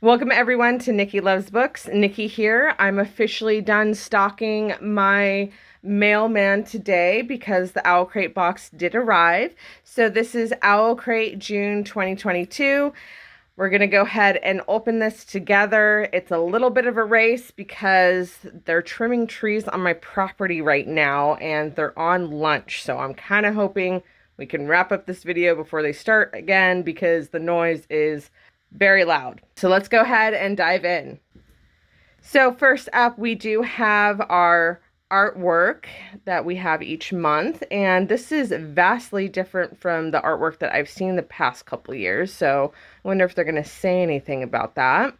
Welcome everyone to Nikki Loves Books. Nikki here. I'm officially done stocking my mailman today because the Owlcrate box did arrive. So this is Owlcrate June 2022. We're going to go ahead and open this together. It's a little bit of a race because they're trimming trees on my property right now and they're on lunch. So I'm kind of hoping we can wrap up this video before they start again because the noise is very loud. So let's go ahead and dive in. So first up, we do have our artwork that we have each month, and this is vastly different from the artwork that I've seen the past couple years. So I wonder if they're going to say anything about that.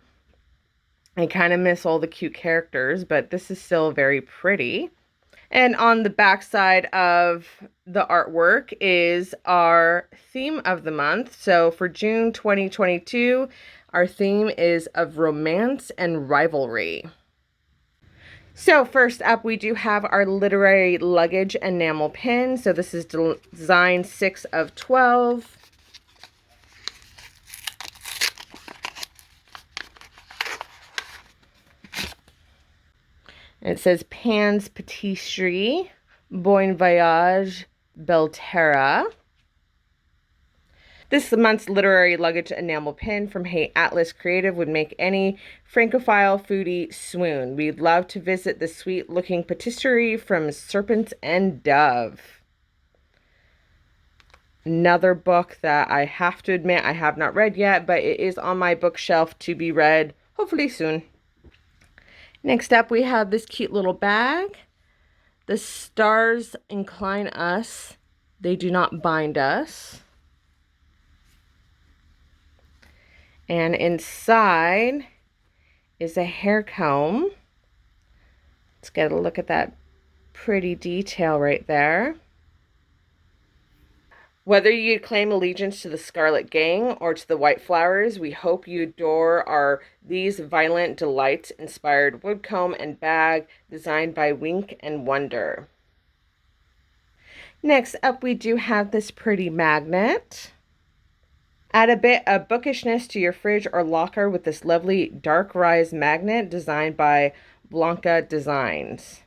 I kind of miss all the cute characters, but this is still very pretty. And on the back side of the artwork is our theme of the month. So for June 2022, our theme is of romance and rivalry. So first up, we do have our literary luggage enamel pin. So this is design 6 of 12. And it says Pan's Patisserie, Bon Voyage, Belterra. This month's literary luggage enamel pin from Hey Atlas Creative would make any Francophile foodie swoon. We'd love to visit the sweet-looking patisserie from Serpent and Dove. Another book that I have to admit I have not read yet, but it is on my bookshelf to be read hopefully soon. Next up, we have this cute little bag. The stars incline us. They do not bind us. And inside is a hair comb. Let's get a look at that pretty detail right there. Whether you claim allegiance to the Scarlet Gang or to the White Flowers, we hope you adore these Violent Delights inspired wood comb and bag designed by Wink and Wonder. Next up, we do have this pretty magnet. Add a bit of bookishness to your fridge or locker with this lovely dark rise magnet designed by Blanca Designs.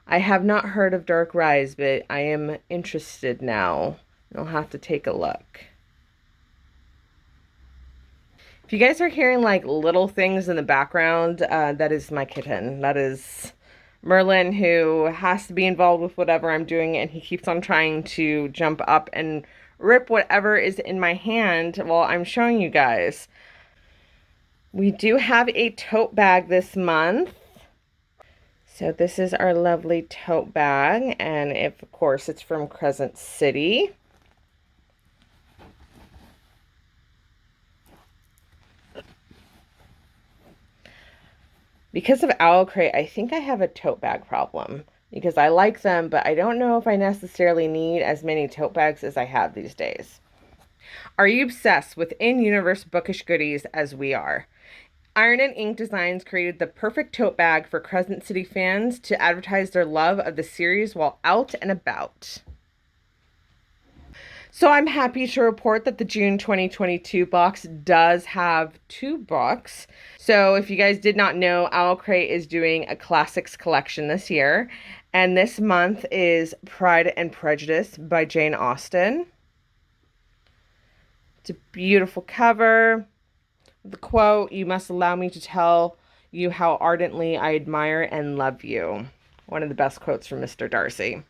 I have not heard of dark rise, but I am interested now. I'll have to take a look. If you guys are hearing like little things in the background, that is my kitten. That is Merlin, who has to be involved with whatever I'm doing, and he keeps on trying to jump up and rip whatever is in my hand while I'm showing you guys. We do have a tote bag this month. So this is our lovely tote bag, and of course it's from Crescent City. Because of Owlcrate, I think I have a tote bag problem because I like them, but I don't know if I necessarily need as many tote bags as I have these days. Are you obsessed with in-universe bookish goodies as we are? Iron and Ink Designs created the perfect tote bag for Crescent City fans to advertise their love of the series while out and about. So I'm happy to report that the June 2022 box does have 2 books. So if you guys did not know, Owlcrate is doing a classics collection this year. And this month is Pride and Prejudice by Jane Austen. It's a beautiful cover. The quote, "You must allow me to tell you how ardently I admire and love you." One of the best quotes from Mr. Darcy.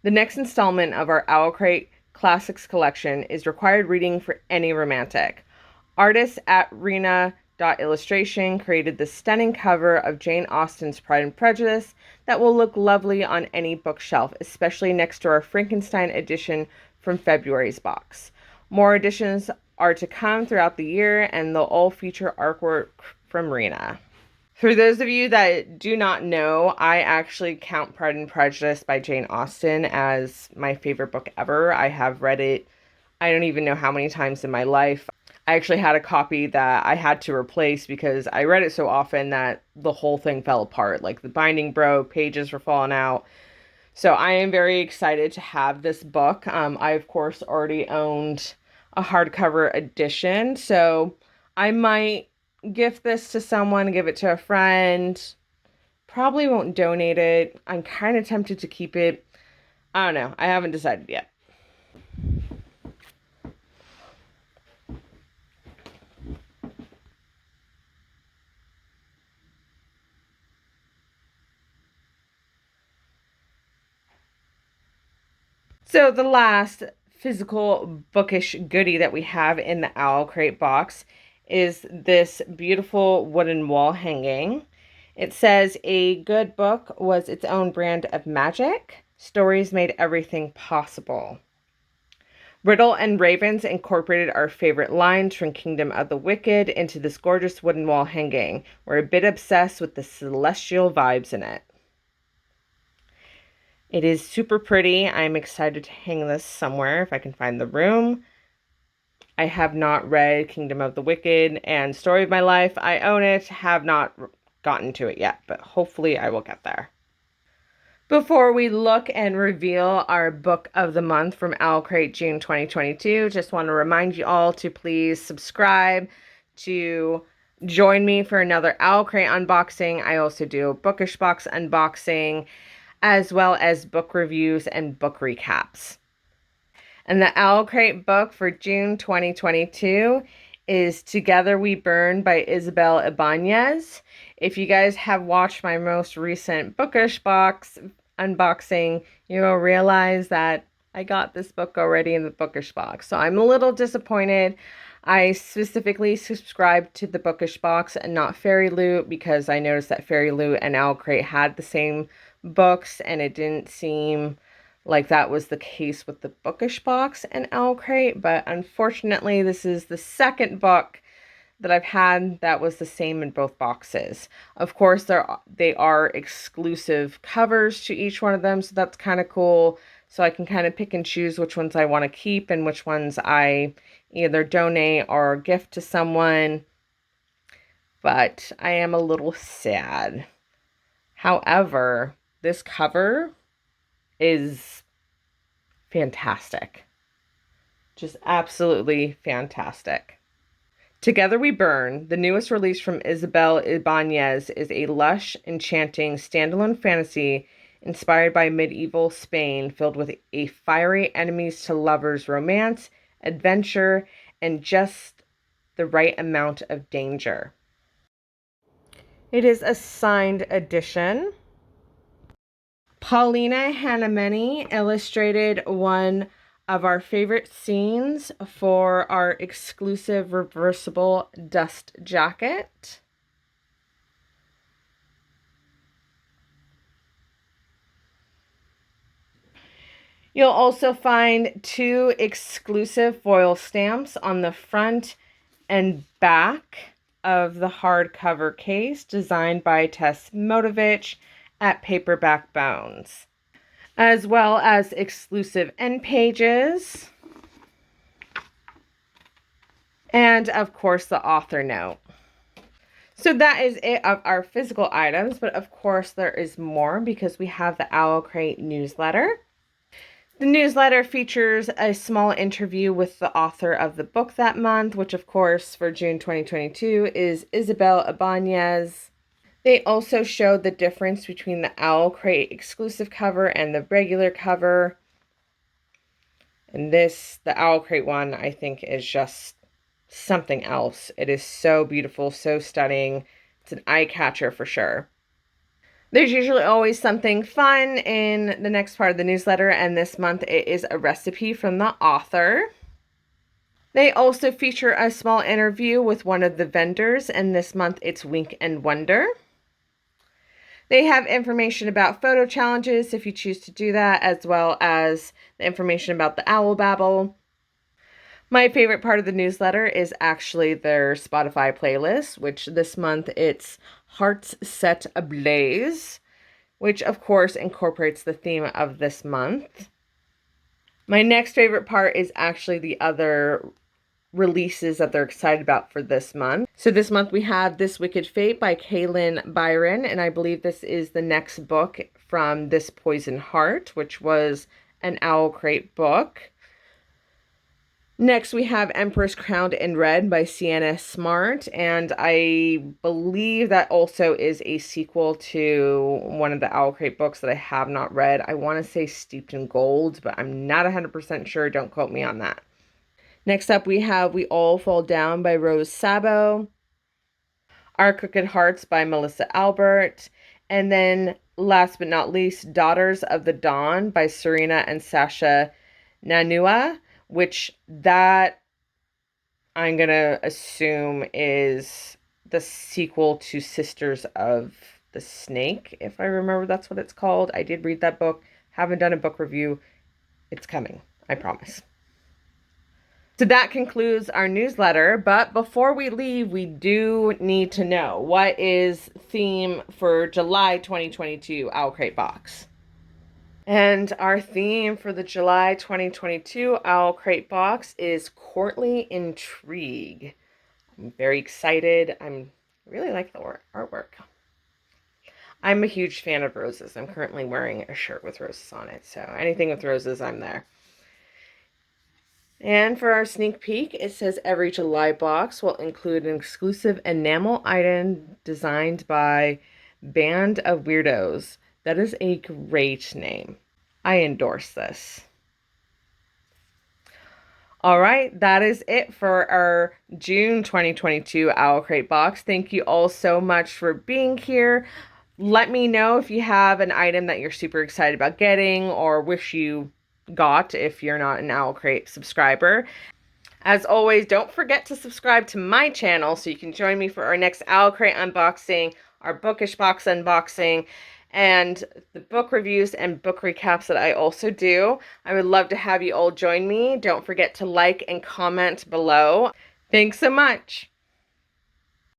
The next installment of our Owlcrate Classics collection is required reading for any romantic. Artists at Rena.Illustration created the stunning cover of Jane Austen's Pride and Prejudice that will look lovely on any bookshelf, especially next to our Frankenstein edition from February's box. More editions are to come throughout the year, and they'll all feature artwork from Rena. For those of you that do not know, I actually count Pride and Prejudice by Jane Austen as my favorite book ever. I have read it, I don't even know how many times in my life. I actually had a copy that I had to replace because I read it so often that the whole thing fell apart. Like the binding broke, pages were falling out. So I am very excited to have this book. I, of course, already owned a hardcover edition. So I might gift this to someone, give it to a friend. Probably won't donate it. I'm kind of tempted to keep it. I don't know. I haven't decided yet. So the last physical bookish goodie that we have in the OwlCrate box is this beautiful wooden wall hanging. It says a good book was its own brand of magic. Stories made everything possible. Riddle and Ravens incorporated our favorite lines from Kingdom of the Wicked into this gorgeous wooden wall hanging. We're a bit obsessed with the celestial vibes in it. It is super pretty. I'm excited to hang this somewhere if I can find the room. I have not read Kingdom of the Wicked and Story of My Life. I own it, have not gotten to it yet, but hopefully I will get there. Before we look and reveal our book of the month from OwlCrate June 2022, just want to remind you all to please subscribe, to join me for another OwlCrate unboxing. I also do a bookish box unboxing, as well as book reviews and book recaps. And the OwlCrate book for June 2022 is Together We Burn by Isabel Ibanez. If you guys have watched my most recent bookish box unboxing, you will realize that I got this book already in the bookish box. So I'm a little disappointed. I specifically subscribed to the bookish box and not Fairy Loot because I noticed that Fairy Loot and OwlCrate had the same books, and it didn't seem like that was the case with the bookish box and OwlCrate. But unfortunately, this is the second book that I've had that was the same in both boxes. Of course, they are exclusive covers to each one of them, so that's kind of cool. So I can kind of pick and choose which ones I want to keep and which ones I either donate or gift to someone. But I am a little sad. However, this cover is fantastic. Just absolutely fantastic. Together We Burn, the newest release from Isabel Ibanez, is a lush, enchanting, standalone fantasy inspired by medieval Spain, filled with a fiery enemies to lovers romance, adventure, and just the right amount of danger. It is a signed edition. Paulina Hanameni illustrated one of our favorite scenes for our exclusive reversible dust jacket. You'll also find 2 exclusive foil stamps on the front and back of the hardcover case, designed by Tess Motovich at Paperback Bones, as well as exclusive end pages, and of course the author note. So that is it of our physical items, but of course there is more because we have the Owlcrate Newsletter. The newsletter features a small interview with the author of the book that month, which of course for June 2022 is Isabel Ibanez. They also show the difference between the OwlCrate exclusive cover and the regular cover. And this, the OwlCrate one, I think is just something else. It is so beautiful, so stunning. It's an eye catcher for sure. There's usually always something fun in the next part of the newsletter, and this month it is a recipe from the author. They also feature a small interview with one of the vendors, and this month it's Wink and Wonder. They have information about photo challenges if you choose to do that, as well as the information about the Owl Babble. My favorite part of the newsletter is actually their Spotify playlist, which this month it's Hearts Set Ablaze, which of course incorporates the theme of this month. My next favorite part is actually the other releases that they're excited about for this month. So this month we have This Wicked Fate by Kaylin Byron, and I believe this is the next book from This Poison Heart, which was an OwlCrate book. Next, we have Empress Crowned in Red by Sienna Smart, and I believe that also is a sequel to one of the Owlcrate books that I have not read. I want to say Steeped in Gold, but I'm not 100% sure. Don't quote me on that. Next up, we have We All Fall Down by Rose Sabo, Our Crooked Hearts by Melissa Albert, and then last but not least, Daughters of the Dawn by Serena and Sasha Nanua, which that I'm going to assume is the sequel to Sisters of the Snake, if I remember that's what it's called. I did read that book, haven't done a book review. It's coming, I promise. So that concludes our newsletter, but before we leave, we do need to know what is theme for July 2022 Owlcrate Box. And our theme for the July 2022 Owlcrate Box is Courtly Intrigue. I'm very excited. I really like the artwork. I'm a huge fan of roses. I'm currently wearing a shirt with roses on it, so anything with roses, I'm there. And for our sneak peek, it says every July box will include an exclusive enamel item designed by Band of Weirdos. That is a great name. I endorse this. All right, that is it for our June 2022 Owlcrate box. Thank you all so much for being here. Let me know if you have an item that you're super excited about getting or wish you got if you're not an Owlcrate subscriber. As always, don't forget to subscribe to my channel so you can join me for our next Owlcrate unboxing, our bookish box unboxing, and the book reviews and book recaps that I also do. I would love to have you all join me. Don't forget to like and comment below. Thanks so much.